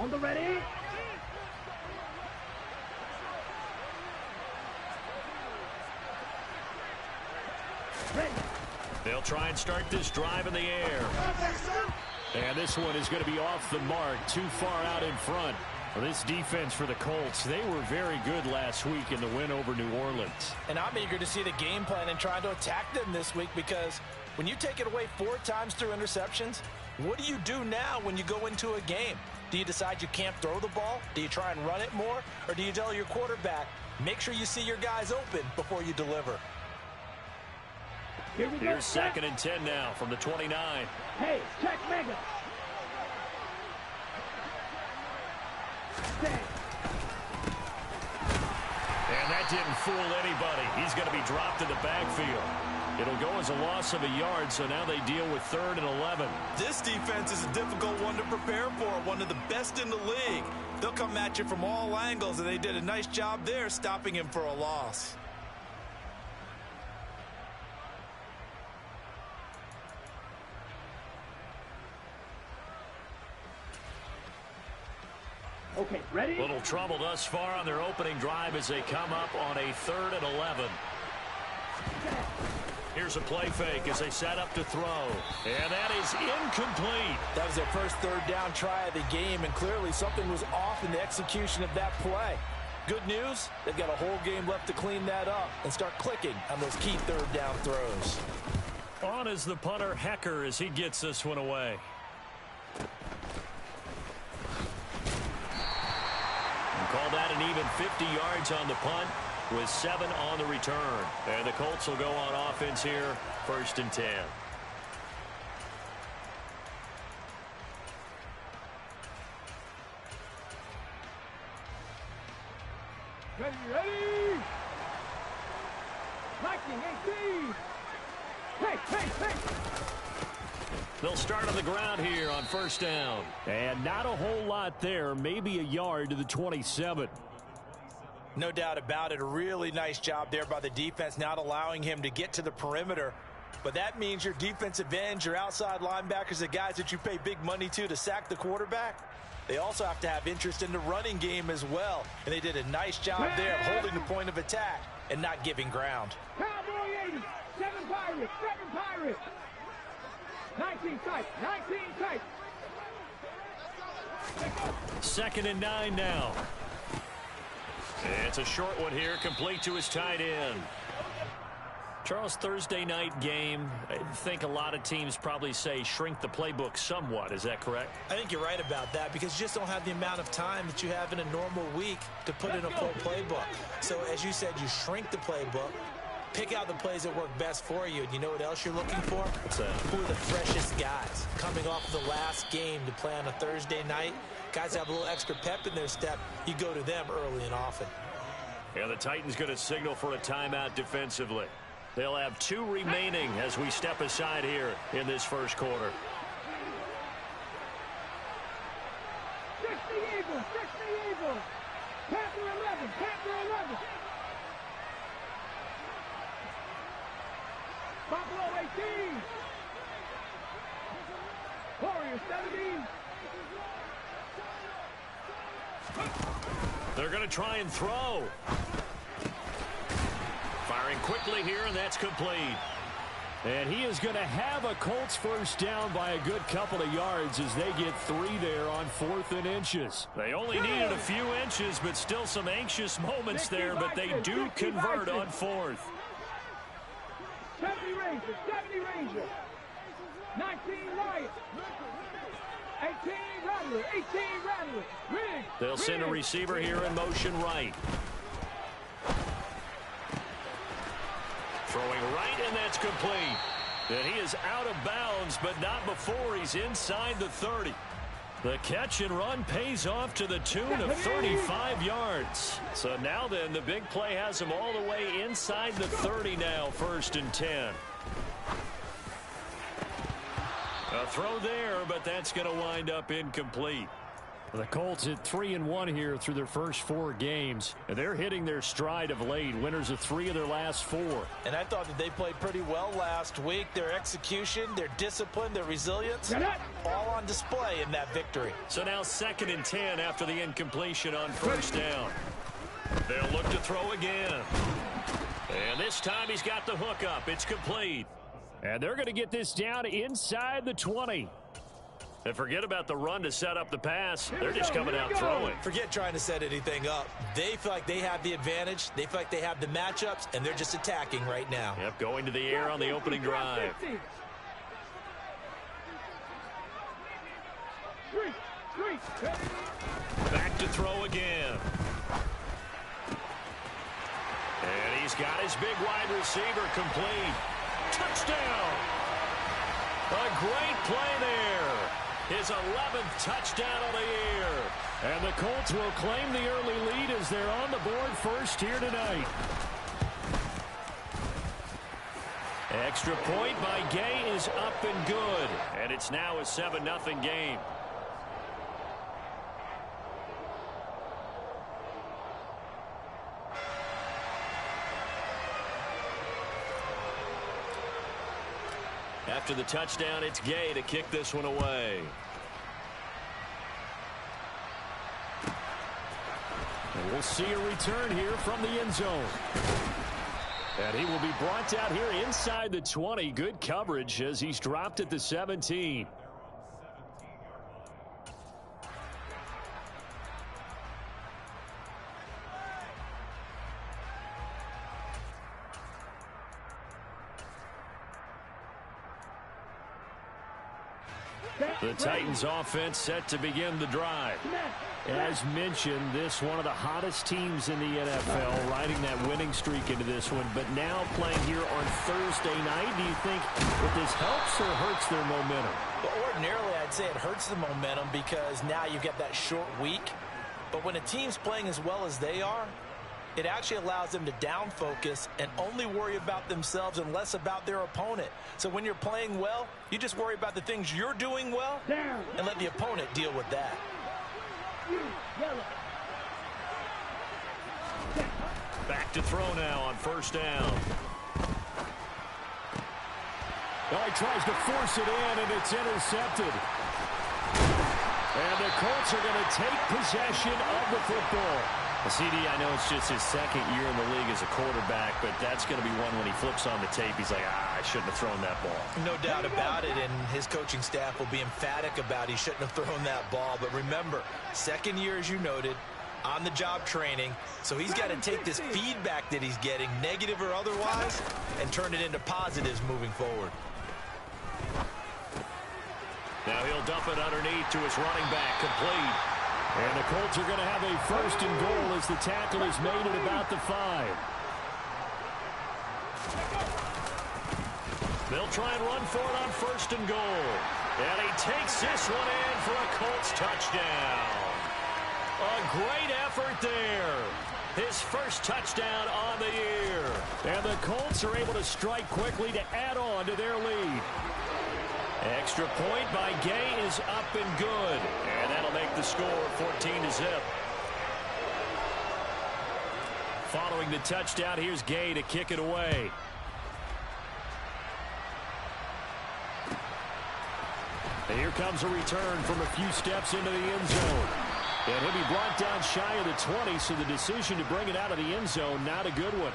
On the ready. Ready. They'll try and start this drive in the air. And this one is going to be off the mark, too far out in front. Well, this defense for the Colts, they were very good last week in the win over New Orleans. And I'm eager to see the game plan and trying to attack them this week, because when you take it away 4 times through interceptions, what do you do now when you go into a game? Do you decide you can't throw the ball? Do you try and run it more? Or do you tell your quarterback, make sure you see your guys open before you deliver? Here's 2nd and 10 now from the 29. Hey, check mega. And that didn't fool anybody. He's going to be dropped in the backfield. It'll go as a loss of a yard, so now they deal with 3rd and 11. This defense is a difficult one to prepare for, one of the best in the league. They'll come at you from all angles, and they did a nice job there stopping him for a loss. Okay, ready? Little trouble thus far on their opening drive as they come up on a 3rd and 11. Here's a play fake as they set up to throw. And that is incomplete. That was their first 3rd down try of the game, and clearly something was off in the execution of that play. Good news, they've got a whole game left to clean that up and start clicking on those key 3rd down throws. On is the punter, Hecker, as he gets this one away. Call that an even 50 yards on the punt with 7 on the return. And the Colts will go on offense here, 1st and 10. Ready, ready. 19, 18. Hey. They'll start on the ground here on 1st down. And not a whole lot there, maybe a yard to the 27. No doubt about it. A really nice job there by the defense, not allowing him to get to the perimeter. But that means your defensive ends, your outside linebackers, the guys that you pay big money to sack the quarterback, they also have to have interest in the running game as well. And they did a nice job there of holding the point of attack and not giving ground. Cowboy 80. 7 Pirates. 19 tight. 19 tight. 2nd and 9 now. It's a short one here, complete to his tight end. Charles, Thursday night game, I think a lot of teams probably say shrink the playbook somewhat. Is that correct? I think you're right about that, because you just don't have the amount of time that you have in a normal week to put in a full playbook. So as you said, you shrink the playbook, pick out the plays that work best for you. And you know what else you're looking for? Who are the freshest guys coming off the last game to play on a Thursday night? Guys have a little extra pep in their step. You go to them early and often. Yeah, the Titans going to signal for a timeout defensively. They'll have 2 remaining as we step aside here in this 1st quarter. 60 Eagles. Panther 11. Buffalo 18. Warriors 17. They're going to try and throw. Firing quickly here, and that's complete. And he is going to have a Colts 1st down by a good couple of yards as they get 3 there on 4th and inches. They only needed a few inches, but still some anxious moments there, but they do convert on 4th. 70 Rangers. 19 Lions. 18 Rattlers. They'll send a receiver here in motion right. Throwing right, and that's complete. And he is out of bounds, but not before he's inside the 30. The catch and run pays off to the tune of 35 yards. So now then, the big play has him all the way inside the 30 now, 1st and 10. A throw there, but that's going to wind up incomplete. The Colts at 3-1 here through their first 4 games. And they're hitting their stride of late. Winners of 3 of their last 4. And I thought that they played pretty well last week. Their execution, their discipline, their resilience, all on display in that victory. So now 2nd and 10 after the incompletion on first down. They'll look to throw again. And this time he's got the hook up. It's complete. And they're going to get this down inside the 20. And forget about the run to set up the pass. They're just coming out throwing. Forget trying to set anything up. They feel like they have the advantage. They feel like they have the matchups, and they're just attacking right now. Yep, going to the air on the opening drive. Back to throw again. And he's got his big wide receiver complete. Touchdown! A great play there. His 11th touchdown of the year. And the Colts will claim the early lead as they're on the board first here tonight. Extra point by Gay is up and good. And it's now a 7-0 game. After the touchdown, it's Gay to kick this one away. And we'll see a return here from the end zone. And he will be brought out here inside the 20. Good coverage as he's dropped at the 17. The Titans offense set to begin the drive. As mentioned, this one of the hottest teams in the NFL, riding that winning streak into this one, but now playing here on Thursday night. Do you think that this helps or hurts their momentum? Well, ordinarily, I'd say it hurts the momentum because now you've got that short week. But when a team's playing as well as they are, it actually allows them to down focus and only worry about themselves and less about their opponent. So when you're playing well, you just worry about the things you're doing well and let the opponent deal with that. Back to throw now on first down. Well, he tries to force it in, and it's intercepted. And the Colts are going to take possession of the football. CD, I know it's just his 2nd year in the league as a quarterback, but that's going to be one when he flips on the tape. He's like, I shouldn't have thrown that ball. No doubt about it, and his coaching staff will be emphatic about he shouldn't have thrown that ball. But remember, 2nd year, as you noted, on-the-job training. So he's got to take this feedback that he's getting, negative or otherwise, and turn it into positives moving forward. Now he'll dump it underneath to his running back, complete. And the Colts are going to have a 1st and goal as the tackle is made at about the 5. They'll try and run for it on 1st and goal. And he takes this one in for a Colts touchdown. A great effort there. His first touchdown on the year. And the Colts are able to strike quickly to add on to their lead. Extra point by Gay is up and good. And that'll make the score 14-0. Following the touchdown, here's Gay to kick it away. And here comes a return from a few steps into the end zone. And he'll be brought down shy of the 20, so the decision to bring it out of the end zone, not a good one.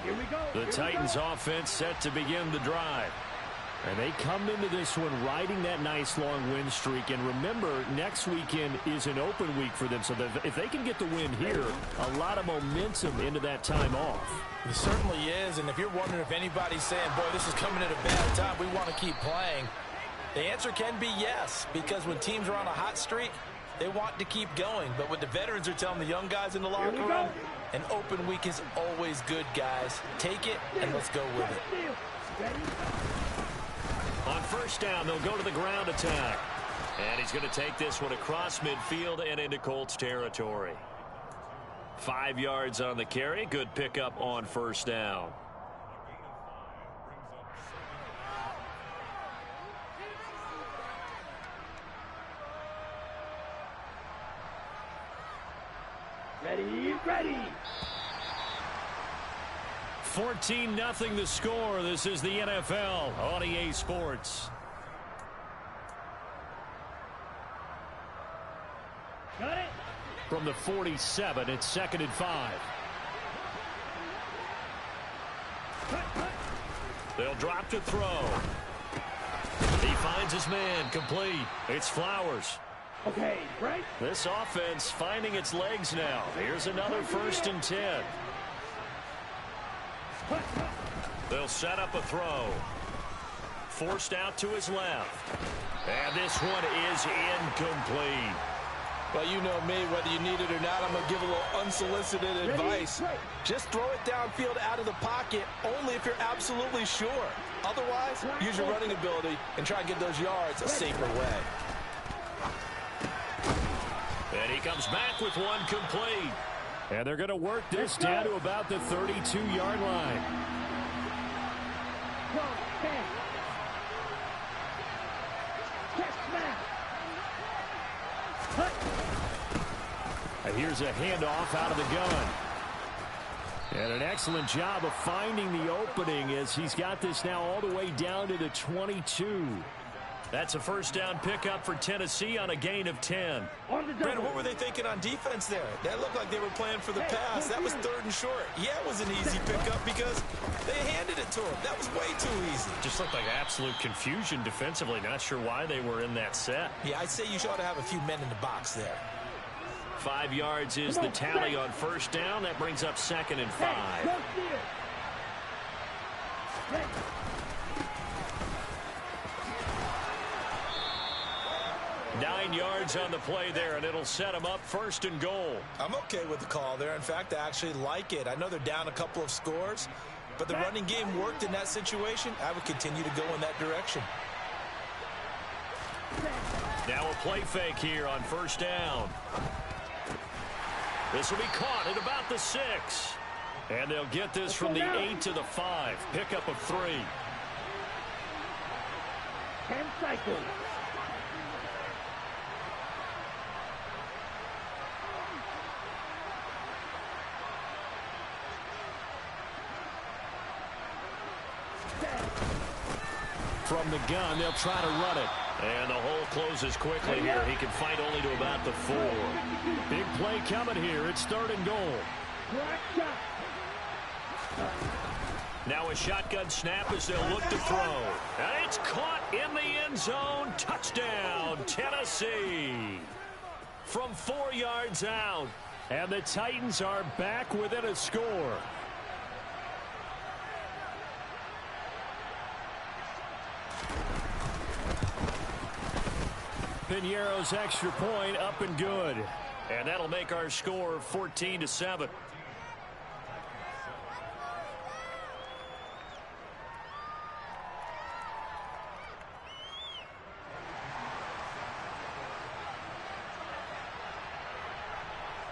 Here we go. The Titans offense set to begin the drive. And they come into this one riding that nice long win streak. And remember, next weekend is an open week for them. So that if they can get the win here, a lot of momentum into that time off. It certainly is. And if you're wondering if anybody's saying, boy, this is coming at a bad time, we want to keep playing, the answer can be yes. Because when teams are on a hot streak, they want to keep going. But what the veterans are telling the young guys in the locker room, an open week is always good, guys. Take it, and let's go with it. On first down, they'll go to the ground attack. And he's going to take this one across midfield and into Colts territory. 5 yards on the carry. Good pickup on first down. ready. 14-0 the score. This is the NFL on EA Sports. Got it. From the 47, it's 2nd and 5. They'll drop to throw. He finds his man, complete. It's Flowers. Okay, right. This offense finding its legs now. Here's another 1st and 10. They'll set up a throw. Forced out to his left. And this one is incomplete. Well, you know me, whether you need it or not, I'm going to give a little unsolicited advice. Just throw it downfield out of the pocket, only if you're absolutely sure. Otherwise, use your running ability and try and get those yards a safer way. And he comes back with one complete. And they're going to work this down to about the 32-yard line. And here's a handoff out of the gun. And an excellent job of finding the opening as he's got this now all the way down to the 22. That's a 1st down pickup for Tennessee on a gain of 10. Brandon, what were they thinking on defense there? That looked like they were playing for the pass. That was 3rd and short. Yeah, it was an easy pickup because they handed it to him. That was way too easy. Just looked like absolute confusion defensively. Not sure why they were in that set. Yeah, I'd say you ought to have a few men in the box there. 5 yards is the tally on 1st down. That brings up 2nd and 5. 9 yards on the play there, and it'll set them up 1st and goal. I'm okay with the call there. In fact, I actually like it. I know they're down a couple of scores, but the running game worked in that situation. I would continue to go in that direction. Now a play fake here on 1st down. This will be caught at about the 6. And they'll get this from the 8 to the 5. Pickup of 3. 10 cycles. From the gun, they'll try to run it. And the hole closes quickly here. He can fight only to about the 4. Big play coming here. It's 3rd and goal. Now a shotgun snap as they'll look to throw. And it's caught in the end zone. Touchdown, Tennessee. From 4 yards out. And the Titans are back within a score. Piñeiro's extra point up and good. And that'll make our score 14-7.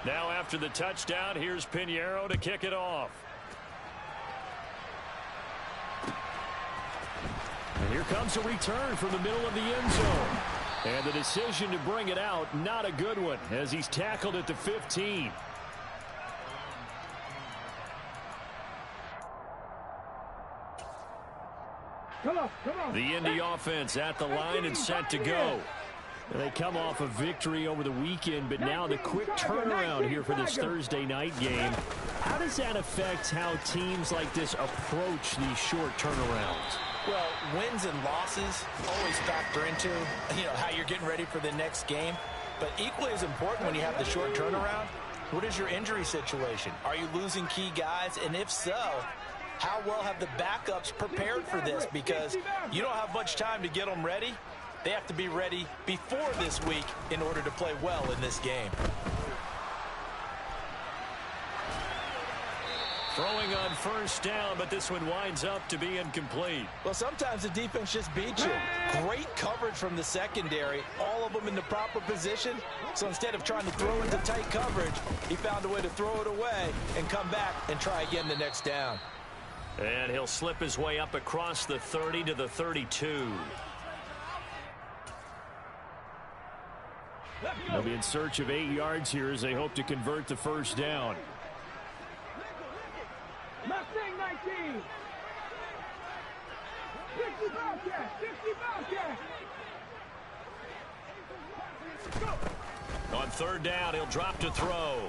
Now after the touchdown, here's Piñeiro to kick it off. And here comes a return from the middle of the end zone. And the decision to bring it out, not a good one, as he's tackled at the 15. Come on. The Indy offense at the line and set to go. They come off a victory over the weekend, but now the quick turnaround here for this Thursday night game. How does that affect how teams like this approach these short turnarounds? Well, wins and losses always factor into, how you're getting ready for the next game. But equally as important when you have the short turnaround, what is your injury situation? Are you losing key guys? And if so, how well have the backups prepared for this? Because you don't have much time to get them ready. They have to be ready before this week in order to play well in this game. Throwing on 1st down, but this one winds up to be incomplete. Well, sometimes the defense just beats you. Great coverage from the secondary, all of them in the proper position. So instead of trying to throw into tight coverage, he found a way to throw it away and come back and try again the next down. And he'll slip his way up across the 30 to the 32. They'll be in search of 8 yards here as they hope to convert the first down. Mustang 19. 60 Bobcat. 60 Bobcat. On third down, he'll drop to throw.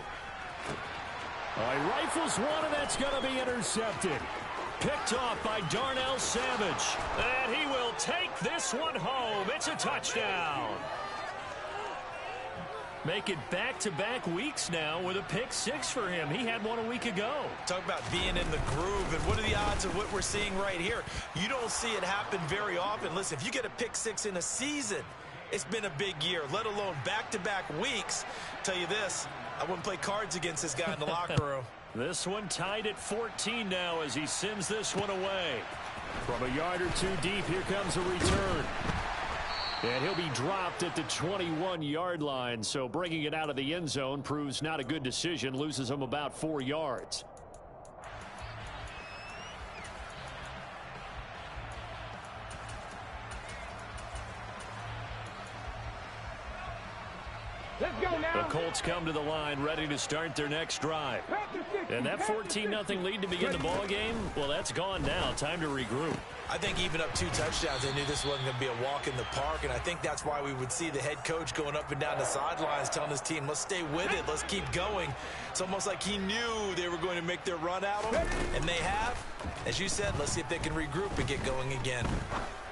He rifles one, and that's going to be intercepted. Picked off by Darnell Savage. And he will take this one home. It's a touchdown. Make it back-to-back weeks now with a pick 6 for him. He had one a week ago. Talk about being in the groove, and what are the odds of what we're seeing right here? You don't see it happen very often. Listen, if you get a pick 6 in a season, it's been a big year, let alone back-to-back weeks. Tell you this, I wouldn't play cards against this guy in the locker room. This one tied at 14 now as he sends this one away. From a yard or two deep, here comes a return. And he'll be dropped at the 21-yard line, so bringing it out of the end zone proves not a good decision, loses him about 4 yards. Let's go now. The Colts come to the line ready to start their next drive. And that 14-0 lead to begin the ball game, well, that's gone now. Time to regroup. I think even up 2 touchdowns, they knew this wasn't going to be a walk in the park, and I think that's why we would see the head coach going up and down the sidelines telling his team, let's stay with it, let's keep going. It's almost like he knew they were going to make their run at him, and they have. As you said, let's see if they can regroup and get going again.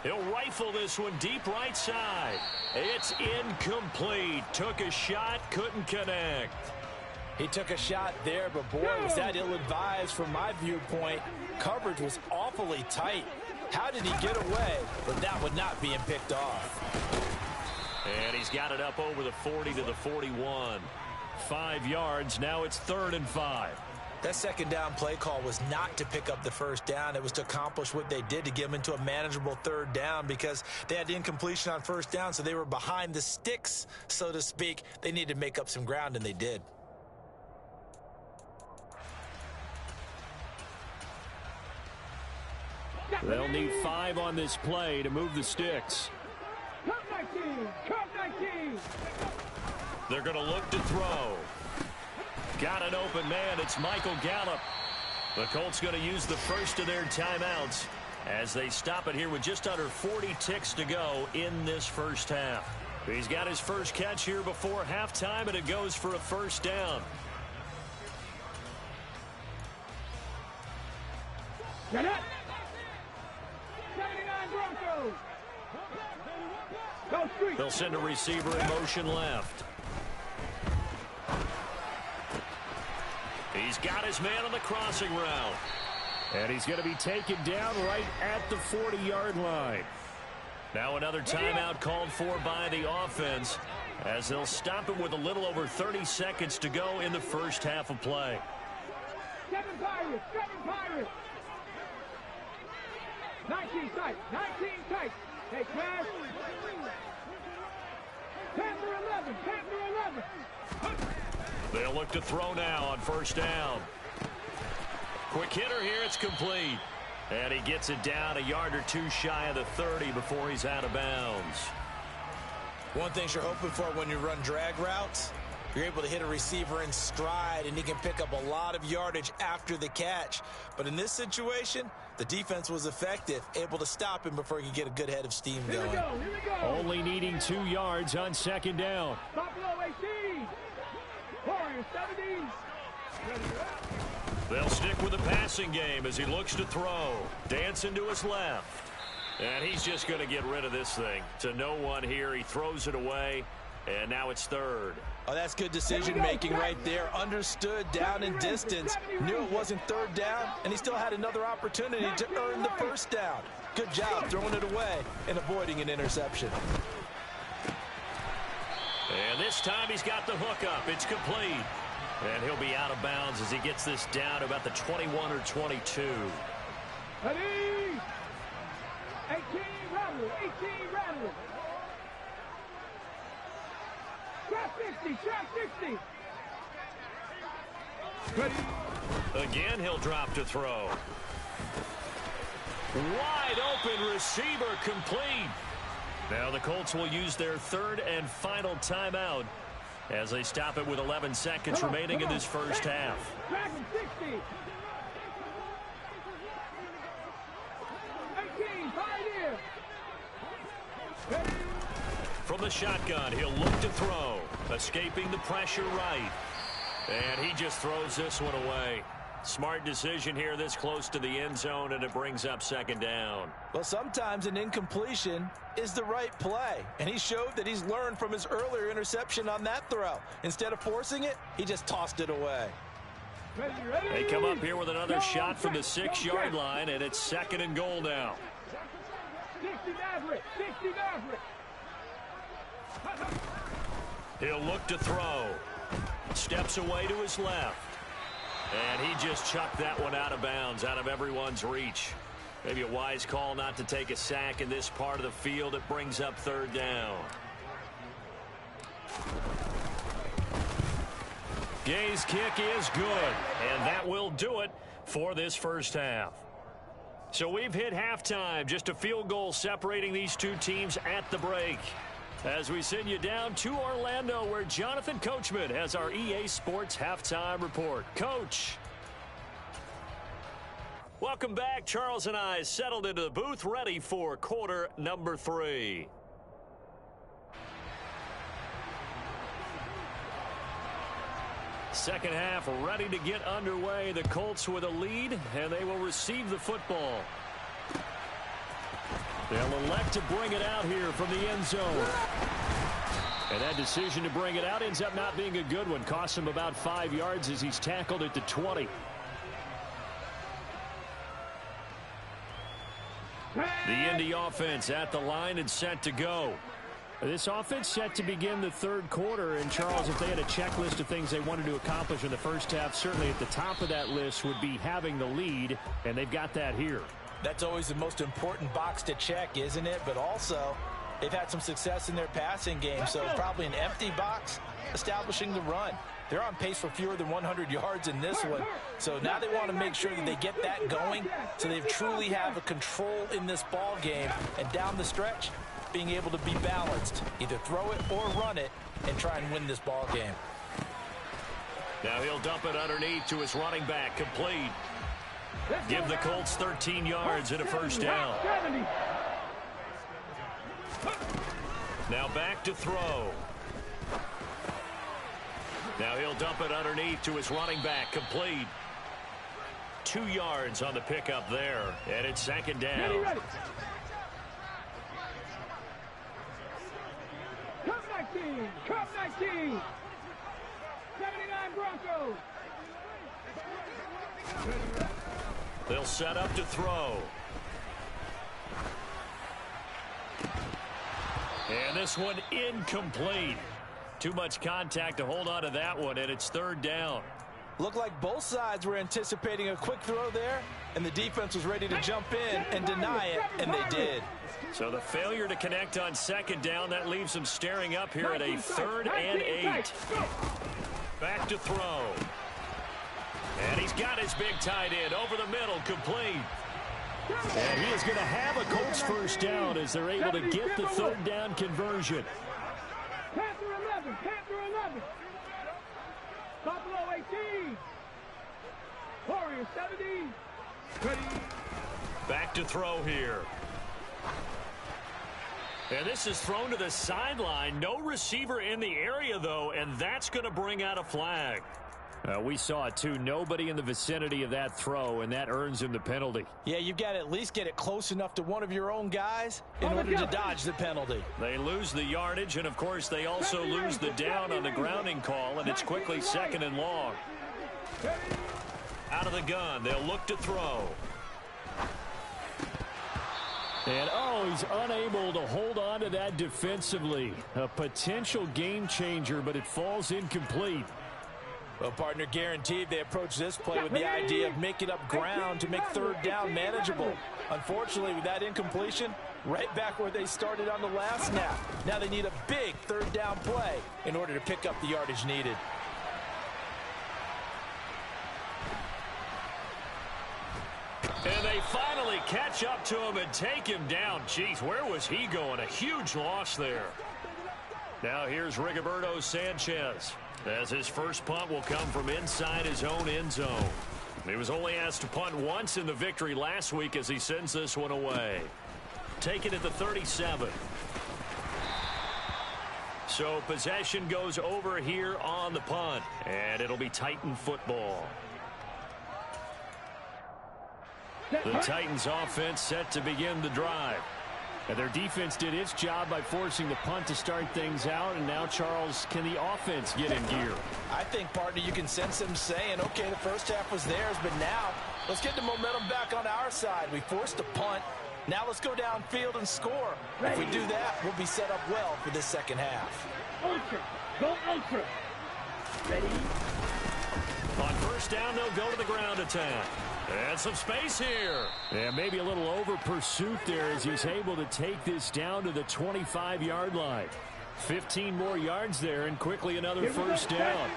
He'll rifle this one deep right side. It's incomplete. Took a shot, couldn't connect. He took a shot there, but boy, was that ill-advised from my viewpoint. Coverage was awfully tight. How did he get away? But that would not be him picked off. And he's got it up over the 40 to the 41. 5 yards. Now it's 3rd and 5. That second down play call was not to pick up the first down. It was to accomplish what they did, to get them into a manageable 3rd down, because they had incompletion on first down, so they were behind the sticks, so to speak. They needed to make up some ground, and they did. They'll need 5 on this play to move the sticks. Come 19. Come 19. They're going to look to throw. Got an open man. It's Michael Gallup. The Colts going to use the first of their timeouts as they stop it here with just under 40 ticks to go in this first half. He's got his first catch here before halftime, and it goes for a first down. Get it. 79 Broncos. Go street. They'll send a receiver in motion left. He's got his man on the crossing route. And he's going to be taken down right at the 40-yard line. Now another timeout called for by the offense as they'll stop it with a little over 30 seconds to go in the first half of play. 7 Pirates. 7 Pirates. 19 tight. 19 tight. Hey, Cash. 10 for 11. 10 for 11. They'll look to throw now on first down. Quick hitter here. It's complete. And he gets it down a yard or two shy of the 30 before he's out of bounds. One thing you're hoping for when you run drag routes, you're able to hit a receiver in stride, and he can pick up a lot of yardage after the catch. But in this situation, the defense was effective, able to stop him before he could get a good head of steam going. Here we go. Only needing 2 yards on second down. Buffalo 18. Warriors 17. They'll stick with the passing game as he looks to throw. Dancing to his left. And he's just going to get rid of this thing. To no one here. He throws it away. And now it's 3rd. Oh, that's good decision-making right there. Understood down in distance. Knew it wasn't 3rd down, and he still had another opportunity to earn the first down. Good job throwing it away and avoiding an interception. And this time he's got the hook up. It's complete. And he'll be out of bounds as he gets this down to about the 21 or 22. Ready? 18 rattle. 18 rattle. Trap 60. Trap 60. Ready? Again, he'll drop to throw. Wide open receiver complete. Now the Colts will use their third and final timeout as they stop it with 11 seconds remaining in this first half. Dragon 60. 18, pioneer. From the shotgun, he'll look to throw. Escaping the pressure right. And he just throws this one away. Smart decision here this close to the end zone, and it brings up second down. Well, sometimes an incompletion is the right play, and he showed that he's learned from his earlier interception on that throw. Instead of forcing it, he just tossed it away. They come up here with another shot from the 6-yard line, and it's second and goal now. 60 Maverick, 60 Maverick. He'll look to throw. Steps away to his left. And he just chucked that one out of bounds, out of everyone's reach. Maybe a wise call not to take a sack in this part of the field. It brings up third down. Gay's kick is good, and that will do it for this first half. So we've hit halftime, just a field goal separating these two teams at the break. As we send you down to Orlando, where Jonathan Coachman has our EA Sports Halftime Report. Coach. Welcome back. Charles and I settled into the booth, ready for quarter number 3. Second half ready to get underway. The Colts with a lead, and they will receive the football. They'll elect to bring it out here from the end zone. And that decision to bring it out ends up not being a good one. Costs him about 5 yards as he's tackled at the 20. The Indy offense at the line and set to go. This offense set to begin the third quarter. And, Charles, if they had a checklist of things they wanted to accomplish in the first half, certainly at the top of that list would be having the lead, and they've got that here. That's always the most important box to check, isn't it? But also, they've had some success in their passing game, so probably an empty box establishing the run. They're on pace for fewer than 100 yards in this one. So now they want to make sure that they get that going so they truly have a control in this ball game. And down the stretch, being able to be balanced. Either throw it or run it and try and win this ball game. Now he'll dump it underneath to his running back, complete. Give the Colts 13 yards and a first down. Now back to throw. Now he'll dump it underneath to his running back, complete. 2 yards on the pickup there, and it's second down. Cup 19, Cup 19. 79 Broncos. They'll set up to throw. And this one incomplete. Too much contact to hold on to that one, and it's third down. Looked like both sides were anticipating a quick throw there, and the defense was ready to jump in and deny it, and they did. So the failure to connect on second down, that leaves them staring up here at a 3rd and 8. Back to throw. And he's got his big tight end over the middle, complete. And he is going to have a Colts first down as they're able to get the third down conversion. Panther 11, Panther 11. Buffalo 18. Warriors 17. Ready. Back to throw here. And this is thrown to the sideline. No receiver in the area, though, and that's going to bring out a flag. We saw it, too. Nobody in the vicinity of that throw, and that earns him the penalty. Yeah, you've got to at least get it close enough to one of your own guys in order to dodge the penalty. They lose the yardage, and, of course, they also lose the down on the grounding call, and it's quickly second and long. Out of the gun, they'll look to throw. And, he's unable to hold on to that defensively. A potential game changer, but it falls incomplete. Well, partner, guaranteed they approach this play with the idea of making up ground to make third down manageable. Unfortunately, with that incompletion, right back where they started on the last snap. Now they need a big third down play in order to pick up the yardage needed. And they finally catch up to him and take him down. Jeez, where was he going? A huge loss there. Now here's Rigoberto Sanchez, as his first punt will come from inside his own end zone. He was only asked to punt once in the victory last week as he sends this one away. Taken at the 37. So possession goes over here on the punt, and it'll be Titan football. The Titans offense set to begin the drive. And their defense did its job by forcing the punt to start things out. And now, Charles, can the offense get in gear? I think, partner, you can sense them saying, okay, the first half was theirs, but now let's get the momentum back on our side. We forced a punt. Now let's go downfield and score. If we do that, we'll be set up well for this second half. Ultra. Go ultra. Ready? On first down, they'll go to the ground attack. And some space here. And maybe a little over pursuit there as he's able to take this down to the 25-yard line. 15 more yards there and quickly another first down.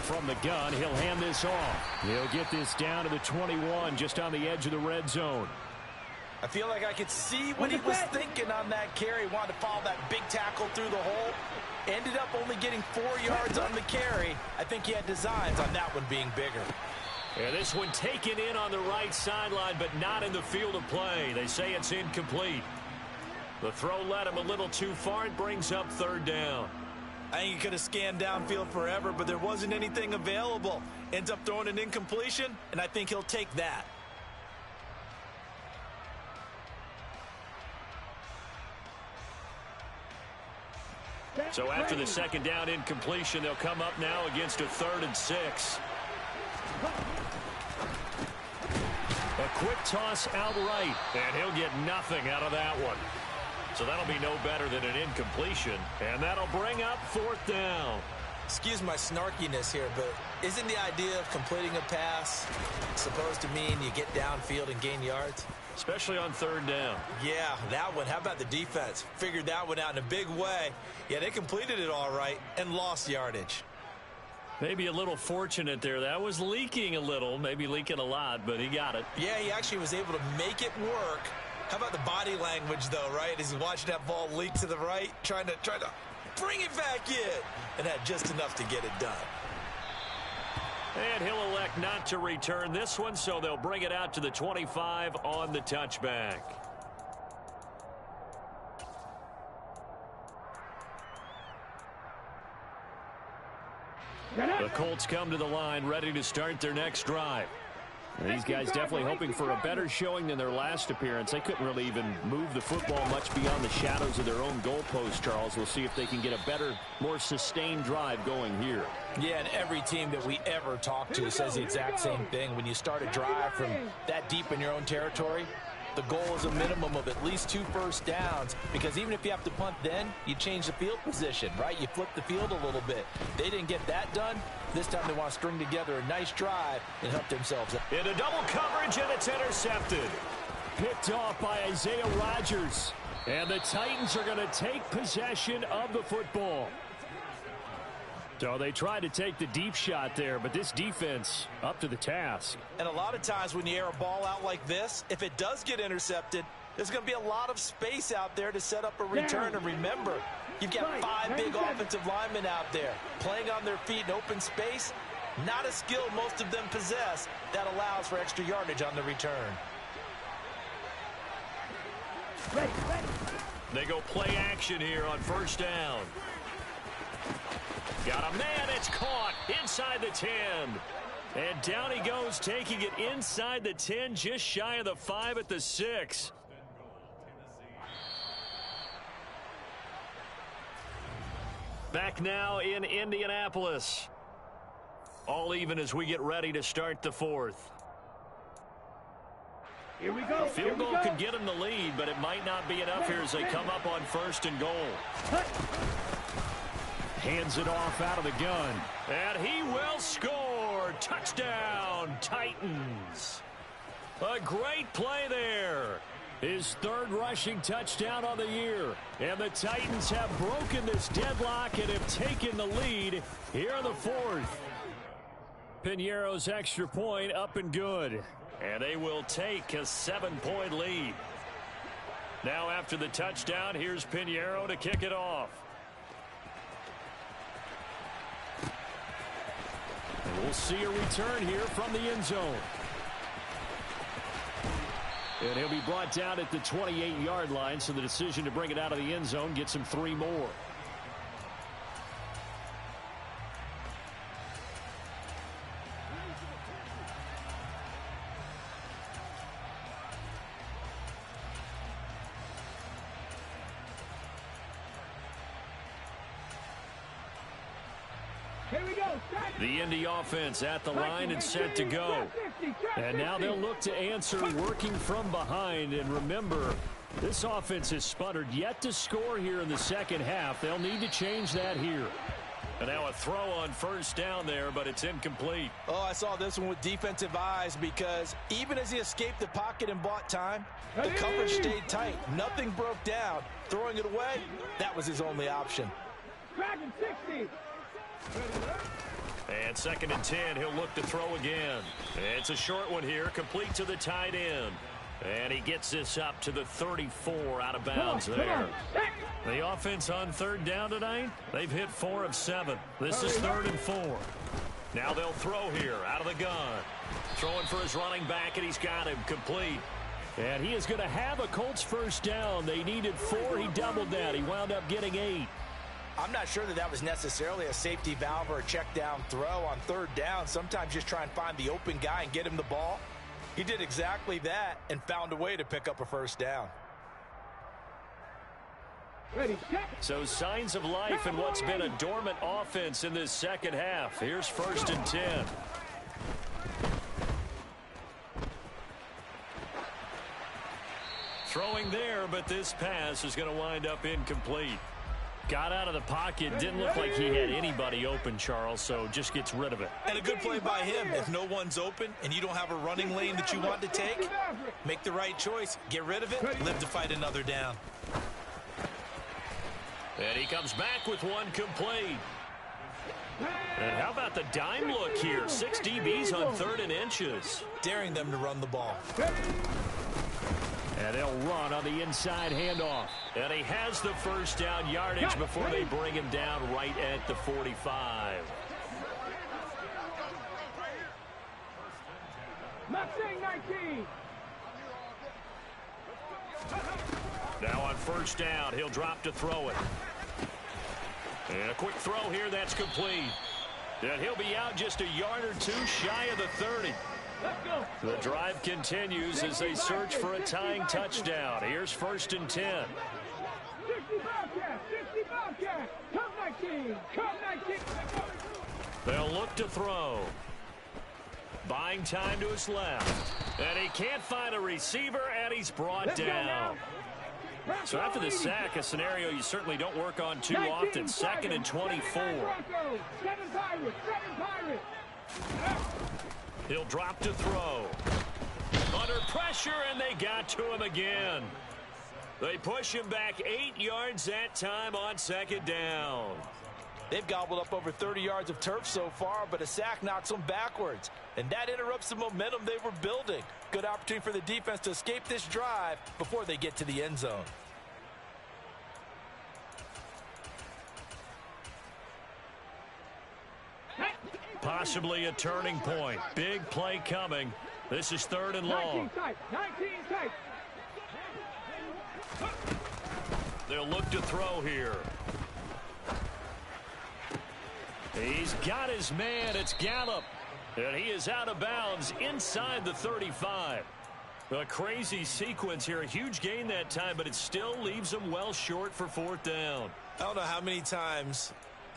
From the gun, he'll hand this off. He'll get this down to the 21, just on the edge of the red zone. I feel like I could see what he was thinking on that carry. Wanted to follow that big tackle through the hole. Ended up only getting 4 yards on the carry. I think he had designs on that one being bigger. And this one taken in on the right sideline, but not in the field of play. They say it's incomplete. The throw led him a little too far. It brings up third down. I think he could have scanned downfield forever, but there wasn't anything available. Ends up throwing an incompletion, and I think he'll take that. So after the second down incompletion, they'll come up now against a 3rd and 6. A quick toss outright, and he'll get nothing out of that one. So that'll be no better than an incompletion, and that'll bring up 4th down. Excuse my snarkiness here, but isn't the idea of completing a pass supposed to mean you get downfield and gain yards? Especially on 3rd down. Yeah, that one. How about the defense? Figured that one out in a big way. Yeah, they completed it all right and lost yardage. Maybe a little fortunate there. That was leaking a little, maybe leaking a lot, but he got it. Yeah, he actually was able to make it work. How about the body language, though, right? As he watched that ball leak to the right, trying to bring it back in, and had just enough to get it done. And he'll elect not to return this one, so they'll bring it out to the 25 on the touchback. The Colts come to the line, ready to start their next drive. These guys definitely hoping for a better showing than their last appearance. They couldn't really even move the football much beyond the shadows of their own goalpost, Charles. We'll see if they can get a better, more sustained drive going here. Yeah, and every team that we ever talk to says the exact same thing. When you start a drive from that deep in your own territory, the goal is a minimum of at least 2 first downs, because even if you have to punt then, you change the field position, right? You flip the field a little bit. They didn't get that done. This time they want to string together a nice drive and help themselves out. Into double coverage, and it's intercepted. Picked off by Isaiah Rodgers. And the Titans are going to take possession of the football. So they tried to take the deep shot there, but this defense up to the task. And a lot of times when you air a ball out like this, if it does get intercepted, there's going to be a lot of space out there to set up a return. And remember, you've got 5 big offensive linemen out there playing on their feet in open space. Not a skill most of them possess that allows for extra yardage on the return. They go play action here on first down. Got a man, it's caught inside the 10. And down he goes, taking it inside the 10, just shy of the 5 at the 6. Back now in Indianapolis. All even as we get ready to start the 4th. Here we go. Field goal could get him the lead, but it might not be enough here as they come up on 1st and goal. Hands it off out of the gun. And he will score. Touchdown, Titans. A great play there. His third rushing touchdown on the year. And the Titans have broken this deadlock and have taken the lead here in the fourth. Piñeiro's extra point up and good. And they will take a 7-point lead. Now after the touchdown, here's Piñeiro to kick it off. And we'll see a return here from the end zone. And he'll be brought down at the 28-yard line, so the decision to bring it out of the end zone gets him 3 more. The Indy offense at the line and set to go. And now they'll look to answer working from behind. And remember, this offense has sputtered yet to score here in the second half. They'll need to change that here. And now a throw on first down there, but it's incomplete. Oh, I saw this one with defensive eyes because even as he escaped the pocket and bought time, the coverage stayed tight. Nothing broke down. Throwing it away, that was his only option. Dragon 60. And 2nd and 10, he'll look to throw again. It's a short one here, complete to the tight end. And he gets this up to the 34 out of bounds there. The offense on third down tonight, they've hit 4 of 7. This is 3rd and 4. Now they'll throw here out of the gun. Throwing for his running back, and he's got him complete. And he is going to have a Colts first down. They needed 4. He doubled that. He wound up getting 8. I'm not sure that was necessarily a safety valve or a check down throw on third down. Sometimes just try and find the open guy and get him the ball. He did exactly that and found a way to pick up a first down. So signs of life in what's been a dormant offense in this second half. Here's 1st and 10. Throwing there, but this pass is going to wind up incomplete. Got out of the pocket. Didn't look like he had anybody open, Charles, so just gets rid of it. And a good play by him. If no one's open and you don't have a running lane that you want to take, make the right choice. Get rid of it. Live to fight another down. And he comes back with one complete. And how about the dime look here? 6 DBs on 3rd and inches. Daring them to run the ball. And they'll run on the inside handoff. And he has the first down yardage before they bring him down right at the 45. Mustang 19. Now on first down, he'll drop to throw it. And a quick throw here, that's complete. And he'll be out just a yard or 2 shy of the 30. The drive continues as they search for a tying touchdown. Here's 1st and 10. 60 Bobcat. Come 19. Come 19. They'll look to throw. Buying time to his left. And he can't find a receiver, and he's brought down. So after the sack, a scenario you certainly don't work on too often. 2nd and 24. He'll drop to throw. Under pressure, and they got to him again. They push him back 8 yards that time on 2nd down. They've gobbled up over 30 yards of turf so far, but a sack knocks them backwards. And that interrupts the momentum they were building. Good opportunity for the defense to escape this drive before they get to the end zone. Possibly a turning point. Big play coming. This is 3rd and long. 19 tight. They'll look to throw here. He's got his man. It's Gallup. And he is out of bounds inside the 35. A crazy sequence here. A huge gain that time, but it still leaves him well short for 4th down. I don't know how many times,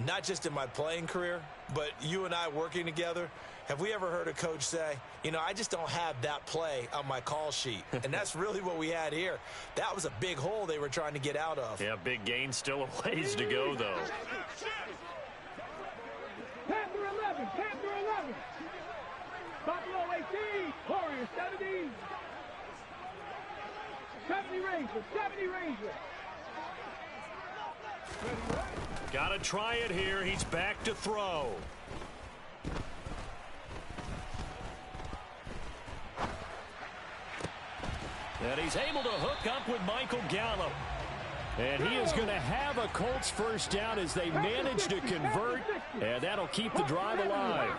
not just in my playing career, but you and I working together, have we ever heard a coach say, you know, I just don't have that play on my call sheet. And that's really what we had here. That was a big hole they were trying to get out of. Yeah, big gain. Still a ways to go, though. Panther 11. Buffalo 18. Warriors 17. 70 Ranger, 70 Ranger. Got to try it here. He's back to throw. And he's able to hook up with Michael Gallup. And he is going to have a Colts first down as they manage to convert. And that'll keep the drive alive.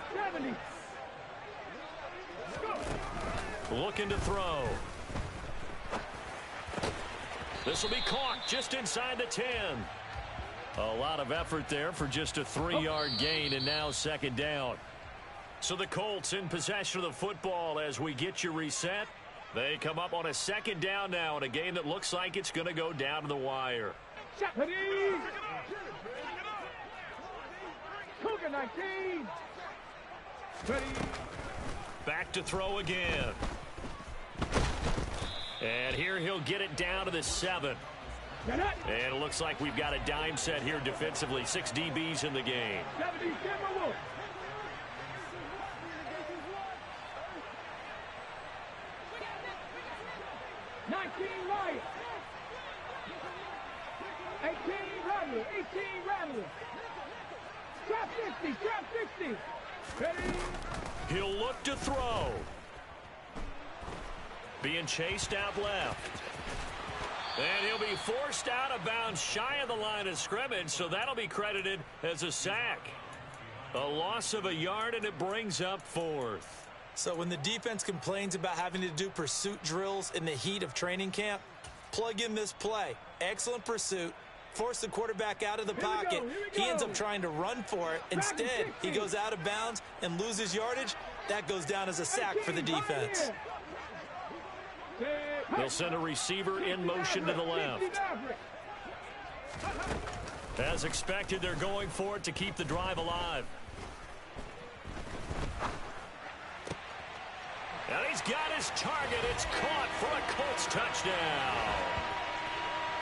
Looking to throw. This will be caught just inside the 10. A lot of effort there for just a 3-yard gain, and now second down. So the Colts in possession of the football as we get you reset. They come up on a second down now in a game that looks like it's going to go down to the wire. Cougar 19. Back to throw again. And here he'll get it down to the 7. And it looks like we've got a dime set here defensively. 6 DBs in the game. 70 Timberwolves. 19 Riot. 18 Rattler. 18 Rattler. Trap 60. Trap 60. Ready. He'll look to throw. Being chased out left. And he'll be forced out of bounds shy of the line of scrimmage, so that'll be credited as a sack. A loss of a yard, and it brings up 4th. So when the defense complains about having to do pursuit drills in the heat of training camp, plug in this play. Excellent pursuit. Force the quarterback out of the pocket. He ends up trying to run for it. Instead, he goes out of bounds and loses yardage. That goes down as a sack for the defense. They'll send a receiver in motion to the left. As expected, they're going for it to keep the drive alive. And he's got his target. It's caught for a Colts touchdown.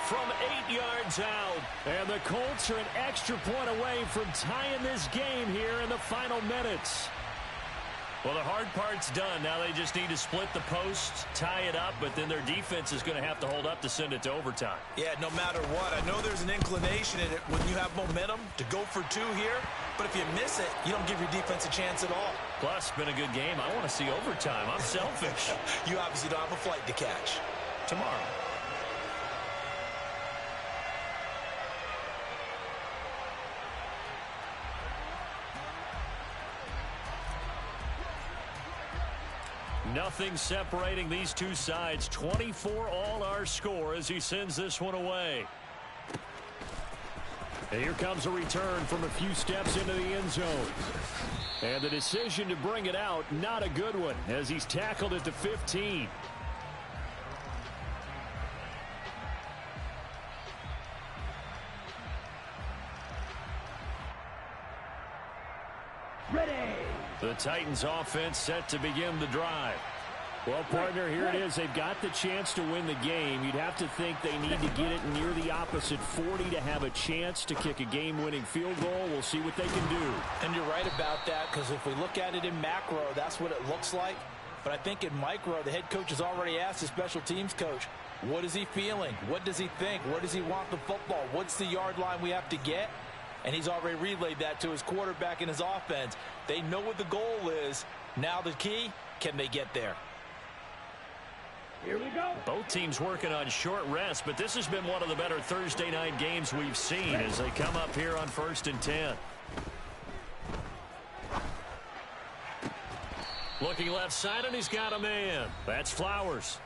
From 8 yards out. And the Colts are an extra point away from tying this game here in the final minutes. Well, the hard part's done. Now they just need to split the posts, tie it up, but then their defense is going to have to hold up to send it to overtime. Yeah, no matter what. I know there's an inclination in it when you have momentum to go for 2 here, but if you miss it, you don't give your defense a chance at all. Plus, it's been a good game. I want to see overtime. I'm selfish. You obviously don't have a flight to catch. Tomorrow. Nothing separating these two sides. 24 all our score as he sends this one away. And here comes a return from a few steps into the end zone. And the decision to bring it out, not a good one, as he's tackled at the 15. Ready. The Titans offense set to begin the drive. Well, partner, here it is. They've got the chance to win the game. You'd have to think they need to get it near the opposite 40 to have a chance to kick a game-winning field goal. We'll see what they can do. And you're right about that, because if we look at it in macro, that's what it looks like. But I think in micro, the head coach has already asked the special teams coach, what is he feeling? What does he think? Where does he want the football? What's the yard line we have to get? And he's already relayed that to his quarterback and his offense. They know what the goal is. Now the key, can they get there? Here we go. Both teams working on short rest, but this has been one of the better Thursday night games we've seen as they come up here on 1st and 10. Looking left side, and he's got a man. That's Flowers.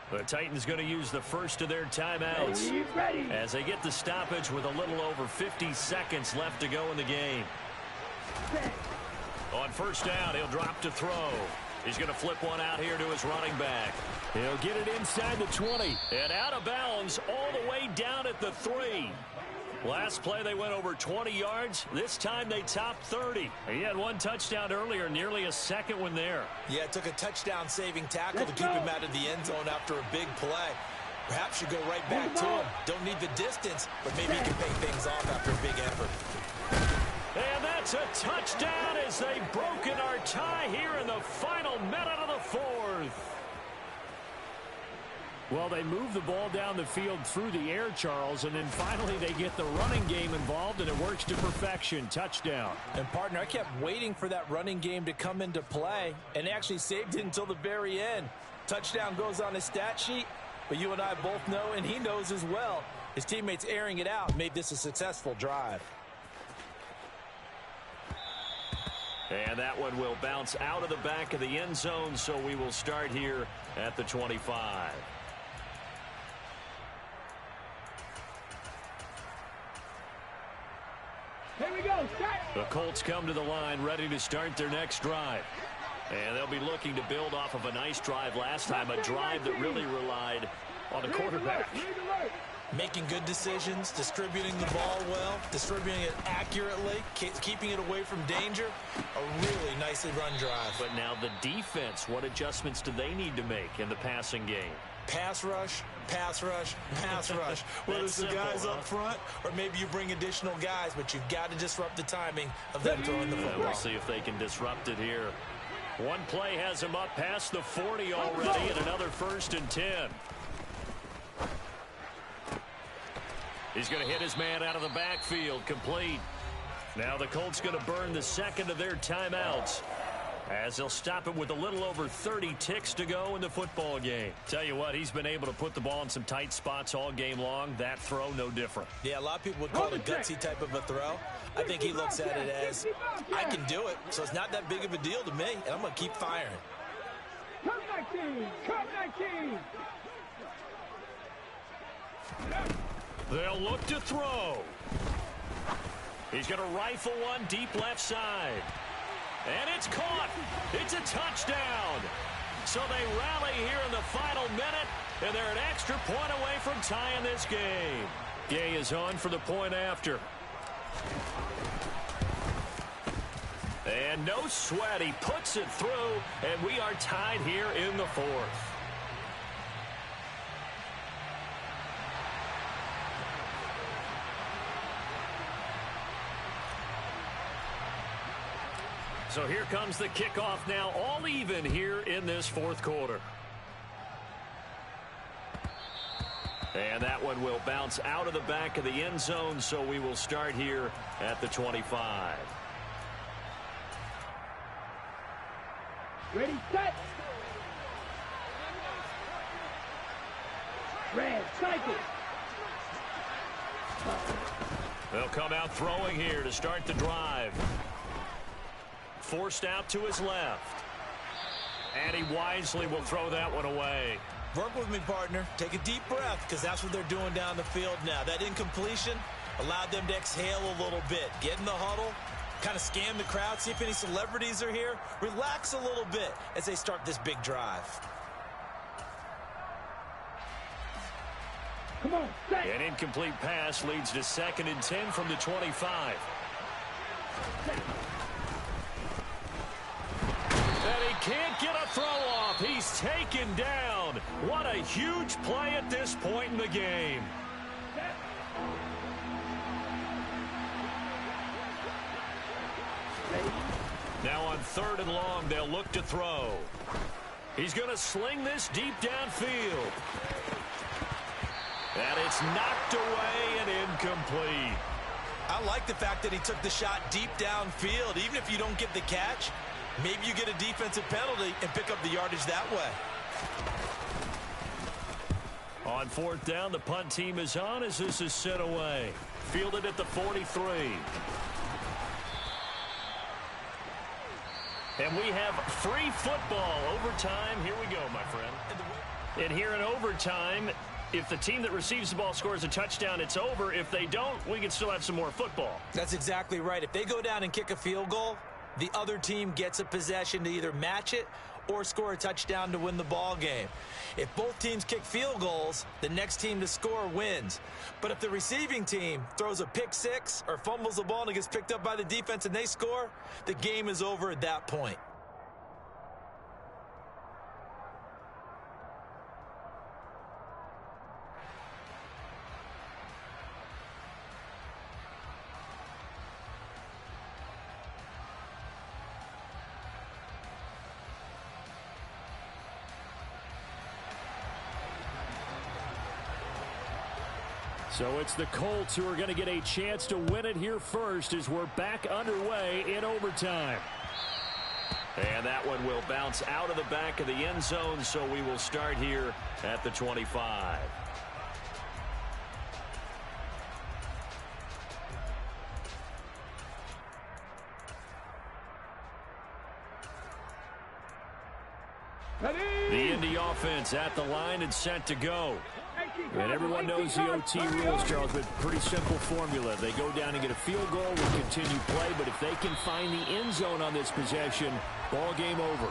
The Titans going to use the first of their timeouts as they get the stoppage with a little over 50 seconds left to go in the game. On first down, he'll drop to throw. He's going to flip one out here to his running back. He'll get it inside the 20 and out of bounds all the way down at the 3. Last play, they went over 20 yards. This time, they topped 30. He had one touchdown earlier, nearly a second one there. Yeah, it took a touchdown-saving tackle to keep him out of the end zone after a big play. Perhaps you go right back to him. Don't need the distance, but maybe he can pay things off after a big effort. And that's a touchdown as they've broken our tie here in the final minute of the 4th. Well, they move the ball down the field through the air, Charles, and then finally they get the running game involved, and it works to perfection. Touchdown. And, partner, I kept waiting for that running game to come into play and actually saved it until the very end. Touchdown goes on his stat sheet, but you and I both know, and he knows as well, his teammates airing it out made this a successful drive. And that one will bounce out of the back of the end zone, so we will start here at the 25. Here we go. Start. The Colts come to the line ready to start their next drive. And they'll be looking to build off of a nice drive last time, a drive that really relied on the quarterback. Making good decisions, distributing the ball well, distributing it accurately, keeping it away from danger. A really nicely run drive. But now the defense, what adjustments do they need to make in the passing game? Pass rush, pass rush, pass rush. Whether it's the guys up front or maybe you bring additional guys, but you've got to disrupt the timing of them throwing the football. We'll see if they can disrupt it here. One play has him up past the 40 already, and another 1st and 10. He's going to hit his man out of the backfield, complete. Now the Colts going to burn the second of their timeouts, as they'll stop it with a little over 30 ticks to go in the football game. Tell you what, he's been able to put the ball in some tight spots all game long. That throw, no different. Yeah, a lot of people would call it a gutsy type of a throw. I think he looks at it as, I can do it, so it's not that big of a deal to me, and I'm going to keep firing. Come 19. Come 19. They'll look to throw. He's going to rifle one deep left side. And it's caught. It's a touchdown. So they rally here in the final minute, and they're an extra point away from tying this game. Gay is on for the point after. And no sweat. He puts it through, and we are tied here in the 4th. So here comes the kickoff now, all even here in this 4th quarter. And that one will bounce out of the back of the end zone, so we will start here at the 25. Ready, set. Red, cycle. They'll come out throwing here to start the drive. Forced out to his left. And he wisely will throw that one away. Work with me, partner. Take a deep breath, because that's what they're doing down the field now. That incompletion allowed them to exhale a little bit. Get in the huddle, kind of scan the crowd, see if any celebrities are here. Relax a little bit as they start this big drive. Come on, set. An incomplete pass leads to 2nd and 10 from the 25. Can't get a throw off. He's taken down. What a huge play at this point in the game. Now on 3rd and long, they'll look to throw. He's going to sling this deep downfield. And it's knocked away and incomplete. I like the fact that he took the shot deep downfield. Even if you don't get the catch, maybe you get a defensive penalty and pick up the yardage that way. On 4th down, the punt team is on as this is sent away. Fielded at the 43. And we have free football. Overtime. Here we go, my friend. And here in overtime, if the team that receives the ball scores a touchdown, it's over. If they don't, we can still have some more football. That's exactly right. If they go down and kick a field goal, the other team gets a possession to either match it or score a touchdown to win the ball game. If both teams kick field goals, the next team to score wins. But if the receiving team throws a pick six or fumbles the ball and it gets picked up by the defense and they score, the game is over at that point. So it's the Colts who are going to get a chance to win it here first as we're back underway in overtime. And that one will bounce out of the back of the end zone, so we will start here at the 25. The Indy offense at the line and set to go. And everyone knows the OT rules, Charles, but pretty simple formula. They go down and get a field goal with continued play, but if they can find the end zone on this possession, ball game over.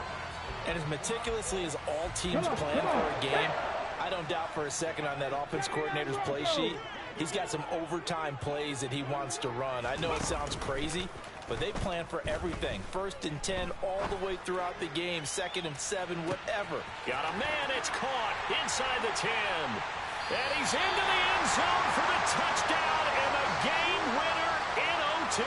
And as meticulously as all teams plan for a game, I don't doubt for a second on that offense coordinator's play sheet, he's got some overtime plays that he wants to run. I know it sounds crazy, but they plan for everything. 1st and 10 all the way throughout the game, 2nd and 7, whatever. Got a man, it's caught inside the 10. And he's into the end zone for the touchdown and the game winner in OT.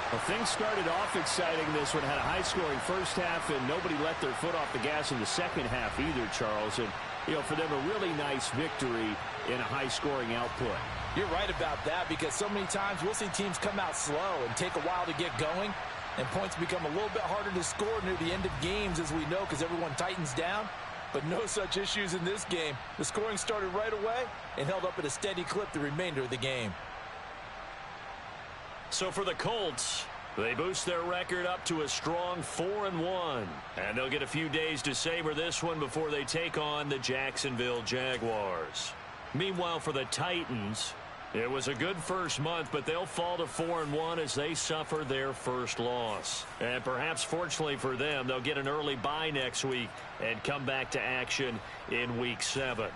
Well, things started off exciting. This one had a high-scoring first half, and nobody let their foot off the gas in the second half either, Charles. And, you know, for them, a really nice victory in a high-scoring output. You're right about that, because so many times we'll see teams come out slow and take a while to get going, and points become a little bit harder to score near the end of games, as we know, because everyone tightens down. But no such issues in this game. The scoring started right away and held up at a steady clip the remainder of the game. So for the Colts, they boost their record up to a strong 4-1. And they'll get a few days to savor this one before they take on the Jacksonville Jaguars. Meanwhile, for the Titans, it was a good first month, but they'll fall to 4-1 as they suffer their first loss. And perhaps fortunately for them, they'll get an early bye next week and come back to action in Week 7.